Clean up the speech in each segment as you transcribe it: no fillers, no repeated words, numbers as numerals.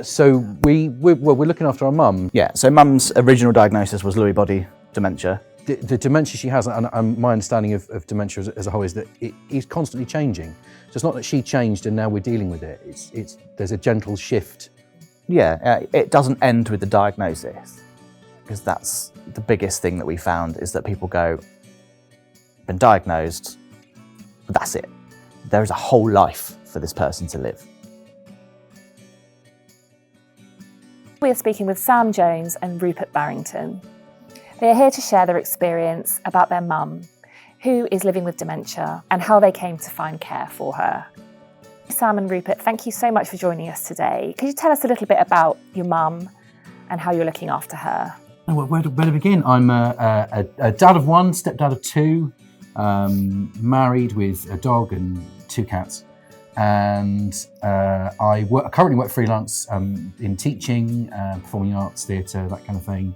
So we're looking after our mum. Yeah, so mum's original diagnosis was Lewy Body dementia. The dementia she has, and my understanding of dementia as a whole, is that it is constantly changing. So it's not that she changed and now we're dealing with it. There's a gentle shift. Yeah, it doesn't end with the diagnosis, because that's the biggest thing that we found, is that people go, been diagnosed, but that's it. There is a whole life for this person to live. We are speaking with Sam Jones and Rupert Barrington. They are here to share their experience about their mum, who is living with dementia, and how they came to find care for her. Sam and Rupert, thank you so much for joining us today. Could you tell us a little bit about your mum and how you're looking after her? Well, where to begin? I'm a dad of one, stepdad of two, married with a dog and 2 cats. And I currently work freelance in teaching, performing arts, theatre, that kind of thing,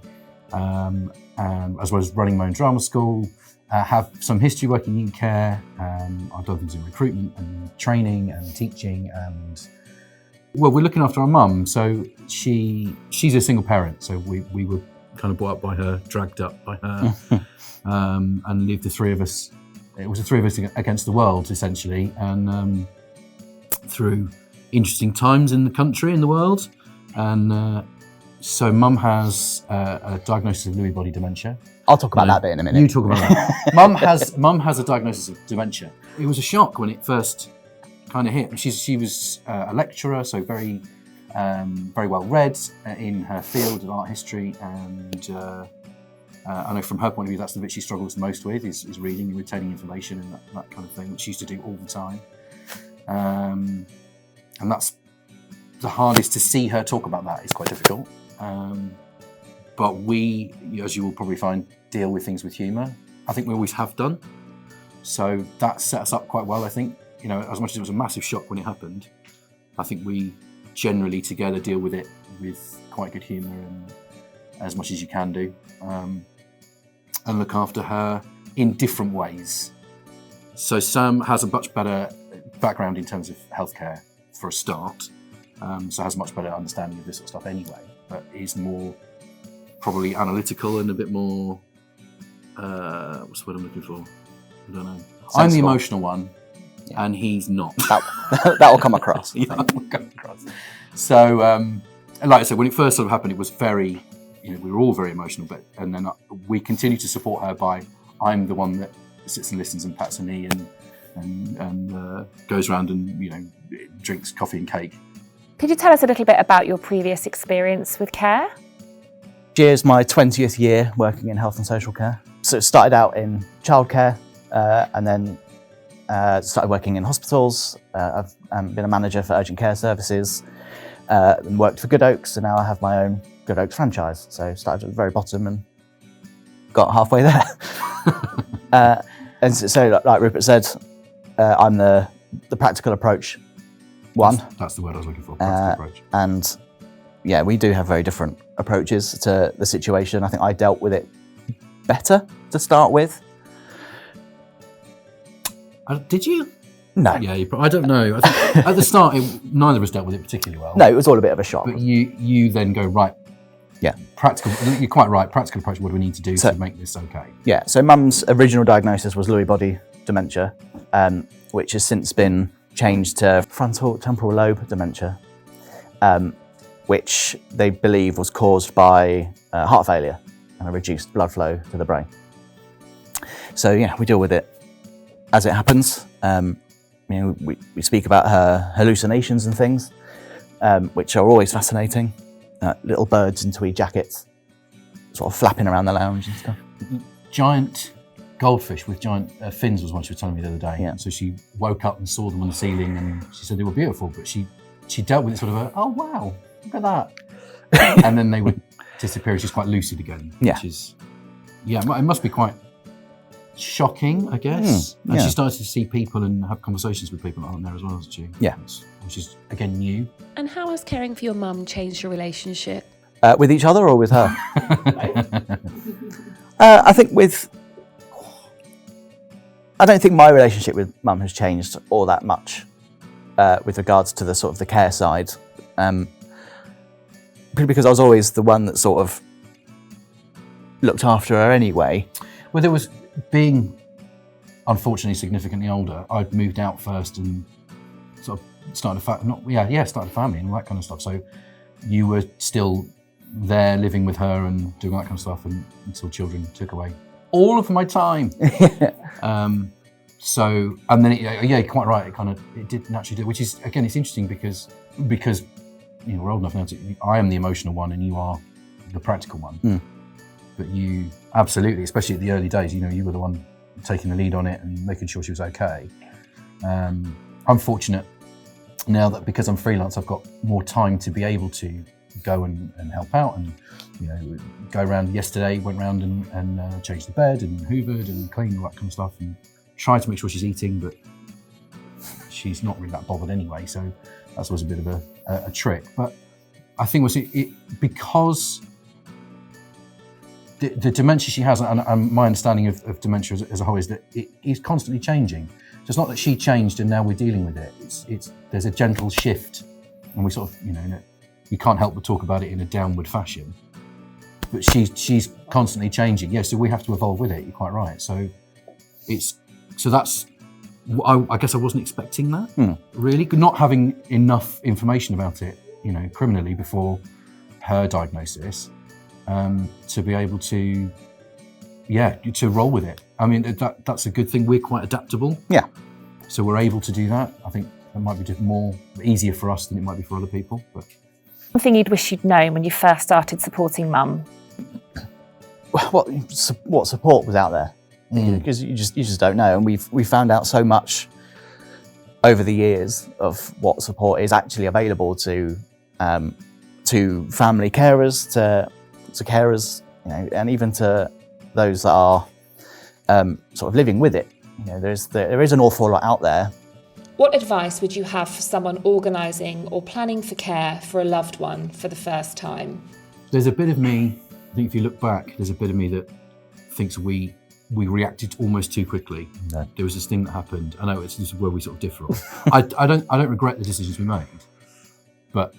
as well as running my own drama school. Have some history working in care. I've done things in recruitment and training and teaching, and well, we're looking after our mum. So she's a single parent, so we were kind of brought up by her, dragged up by her, and lived the 3 of us. It was the 3 of us against the world, essentially, and through interesting times in the country and the world. And so mum has a diagnosis of Lewy Body dementia. I'll talk about that bit in a minute. You talk about that. Mum has a diagnosis of dementia. It was a shock when it first kind of hit. She was a lecturer, so very well read in her field of art history, and I know from her point of view that's the bit she struggles the most with, is reading and retaining information and that kind of thing, which she used to do all the time. And that's the hardest to see her talk about that. It's quite difficult. But we, as you will probably find, deal with things with humour. I think we always have done. So that set us up quite well, I think. You know, as much as it was a massive shock when it happened, I think we generally together deal with it with quite good humour and as much as you can do. And look after her in different ways. So Sam has a much better background in terms of healthcare for a start. So has much better understanding of this sort of stuff anyway, but is more probably analytical and a bit more, what's the word I'm looking for? I don't know. Sensible. I'm the emotional one, yeah. And he's not. That will come across. Yeah, that will come across. So, like I said, when it first sort of happened, it was very, we were all very emotional, and then we continue to support her by, I'm the one that sits and listens and pats her knee and goes around and, drinks coffee and cake. Could you tell us a little bit about your previous experience with care? Year's my 20th year working in health and social care. So it started out in childcare, and then started working in hospitals. I've been a manager for urgent care services, and worked for GoodOaks, and now I have my own GoodOaks franchise. So started at the very bottom and got halfway there. And so, like Rupert said, I'm the practical approach one. That's the word I was looking for, practical approach. And yeah, we do have very different approaches to the situation. I think I dealt with it better to start with. Did you? No. Yeah, I don't know. I think at the start, neither of us dealt with it particularly well. No, it was all a bit of a shock. But you then go, right, yeah, practical. You're quite right. Practical approach. What do we need to do to make this okay? Yeah. So mum's original diagnosis was Lewy Body dementia, which has since been changed to frontotemporal lobe dementia, which they believe was caused by heart failure and a reduced blood flow to the brain. So yeah, we deal with it as it happens. We speak about her hallucinations and things, which are always fascinating. Little birds in tweed jackets, sort of flapping around the lounge and stuff. Giant goldfish with giant fins was one she was telling me the other day. Yeah. So she woke up and saw them on the ceiling, and she said they were beautiful, but she dealt with it sort of oh wow, look at that. And then they would disappear. She's quite lucid again. Yeah. Which is, it must be quite shocking, I guess. And yeah. she started to see people and have conversations with people on there as well, hasn't she? Yeah. Which is, again, new. And how has caring for your mum changed your relationship? With each other or with her? I think I don't think my relationship with mum has changed all that much with regards to the sort of the care side. because I was always the one that sort of looked after her anyway. Well, there was being unfortunately significantly older. I'd moved out first and sort of started a family and all that kind of stuff. So you were still there living with her and doing that kind of stuff until children took away all of my time. So, and then you're quite right. It did naturally do, which is, again, it's interesting because we're old enough now I am the emotional one and you are the practical one. But you absolutely, especially at the early days, you were the one taking the lead on it and making sure she was okay. I'm fortunate now that because I'm freelance, I've got more time to be able to go and help out and go around. Yesterday went around and changed the bed and hoovered and cleaned all that kind of stuff and tried to make sure she's eating, but she's not really that bothered anyway, so that's always a bit of a trick. But I think because the dementia she has, and my understanding of dementia as a whole is that it is constantly changing. So it's not that she changed and now we're dealing with it. There's a gentle shift, and we sort of, you can't help but talk about it in a downward fashion. But she's constantly changing. Yeah, so we have to evolve with it. You're quite right. So that's. I guess I wasn't expecting that. Really, not having enough information about it, criminally before her diagnosis. To be able to roll with it. I mean, that's a good thing. We're quite adaptable. Yeah. So we're able to do that. I think it might be just easier for us than it might be for other people. But one thing you'd wish you'd known when you first started supporting mum? What support was out there? Because you just don't know. And we found out so much over the years of what support is actually available to family carers, to carers, and even to those that are sort of living with it. There is an awful lot out there. What advice would you have for someone organising or planning for care for a loved one for the first time? There's a bit of me, I think if you look back, there's a bit of me that thinks we reacted almost too quickly. No. There was this thing that happened. I know this is where we sort of differ. I don't regret the decisions we made, but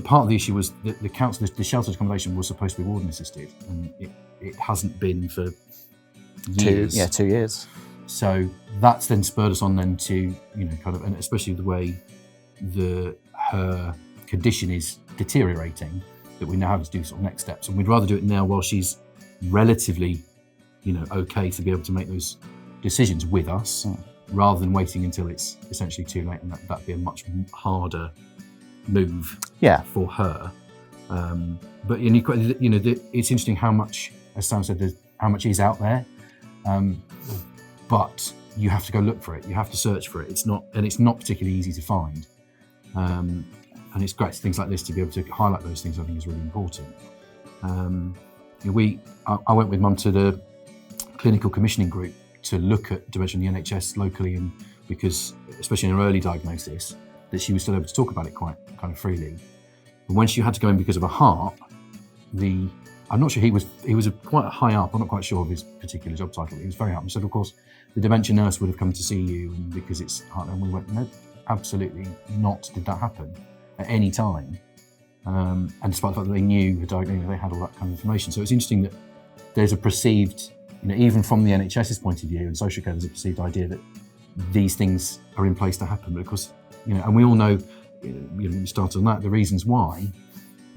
part of the issue was that the sheltered accommodation was supposed to be warden assisted, and it hasn't been for years. 2 years. So that's then spurred us on then to and especially the way her condition is deteriorating, that we now have to do sort of next steps, and we'd rather do it now while she's relatively okay to be able to make those decisions with us, rather than waiting until it's essentially too late, and that'd be a much harder move for her. But it's interesting how much, as Sam said, how much is out there, but you have to go look for it. You have to search for it. It's not particularly easy to find, and it's great things like this to be able to highlight those things. I think is really important. I went with Mum to the clinical commissioning group to look at dementia in the NHS locally, and because especially in her early diagnosis, that she was still able to talk about it quite kind of freely. But when she had to go in because of a heart, I'm not sure he was quite high up. I'm not quite sure of his particular job title. He was very up. He said, of course, the dementia nurse would have come to see you, and because it's heart, and we went, no, absolutely not. Did that happen at any time? And despite the fact that they knew the diagnosis, they had all that kind of information. So it's interesting that there's a perceived, even from the NHS's point of view and social care, there's a perceived idea that these things are in place to happen. But of course, and we all know, we started on that, the reasons why,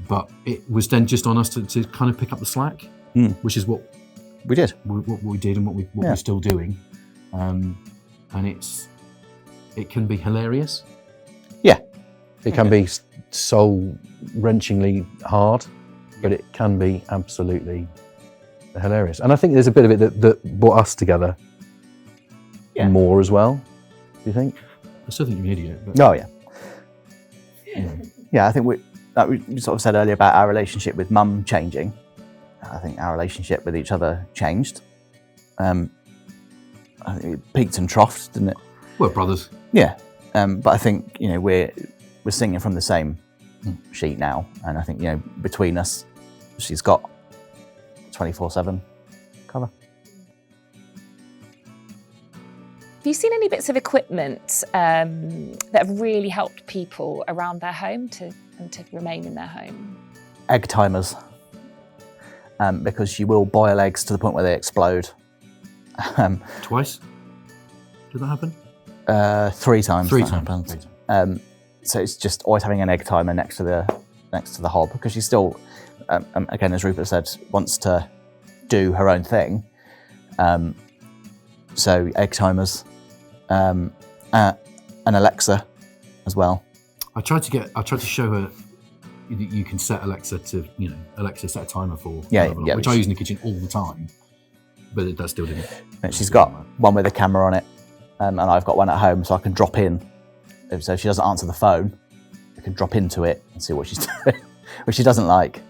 but it was then just on us to kind of pick up the slack, which is what we did. What we did and what we're still doing. And it can be hilarious. Yeah. It can be soul-wrenchingly hard, but it can be absolutely hilarious. And I think there's a bit of it that brought us together more as well, do you think? I still think you're an idiot. But, oh, yeah. Yeah, I think we sort of said earlier about our relationship with Mum changing. I think our relationship with each other changed. I think it peaked and troughed, didn't it? We're brothers. Yeah, but I think we're singing from the same sheet now, and I think between us, she's got 24/7 cover. Have you seen any bits of equipment that have really helped people around their home to remain in their home? Egg timers, because you will boil eggs to the point where they explode. Twice? Did that happen? 3 times. Three that times. happened. So it's just always having an egg timer next to the hob, because she still, again, as Rupert said, wants to do her own thing. So egg timers, an Alexa as well. I tried to show her that you can set Alexa to, Alexa set a timer for, which I use in the kitchen all the time, but that still didn't. And she's got one with a camera on it, and I've got one at home, so I can drop in. So if she doesn't answer the phone, I can drop into it and see what she's doing, which she doesn't like.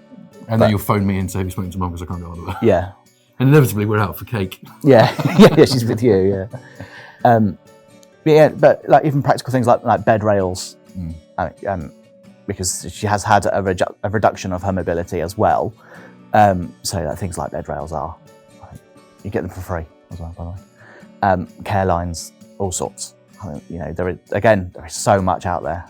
And then you'll phone me and say, have you spoken to Mum because I can't get hold of her? Yeah. And inevitably we're out for cake. Yeah, yeah, she's with you, yeah. But like even practical things like bed rails, because she has had a reduction of her mobility as well. So things like bed rails you get them for free as well, by the way. Care lines, all sorts. There is so much out there.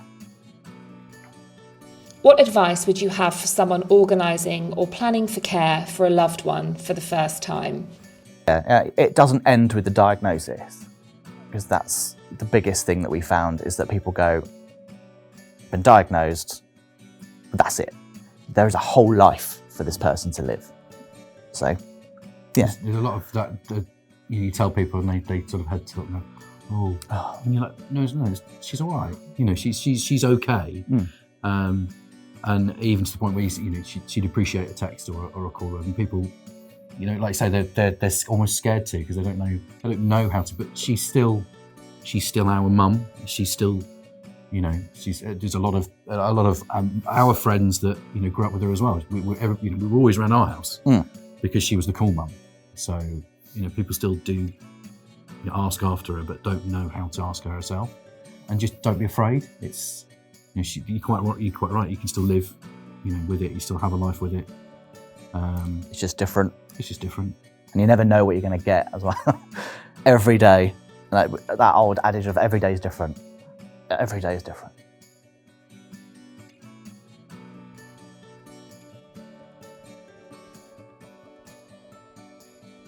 What advice would you have for someone organising or planning for care for a loved one for the first time? It doesn't end with the diagnosis, because that's the biggest thing that we found, is that people go, been diagnosed, but that's it. There is a whole life for this person to live. So, yeah. There's a lot of that, you tell people and they sort of head to it and go, oh. And you're like, no, she's all right. She's okay. And even to the point where she'd appreciate a text or a call, and people, like you say, they're almost scared to, because they don't know how to. But she's still our mum. She's still, there's a lot of our friends that grew up with her as well. We were always around our house because she was the cool mum. So people still do ask after her, but don't know how to ask her herself. And just don't be afraid. It's you're quite right. You can still live, with it. You still have a life with it. It's just different. And you never know what you're going to get as well. Every day, like that old adage of every day is different. Every day is different.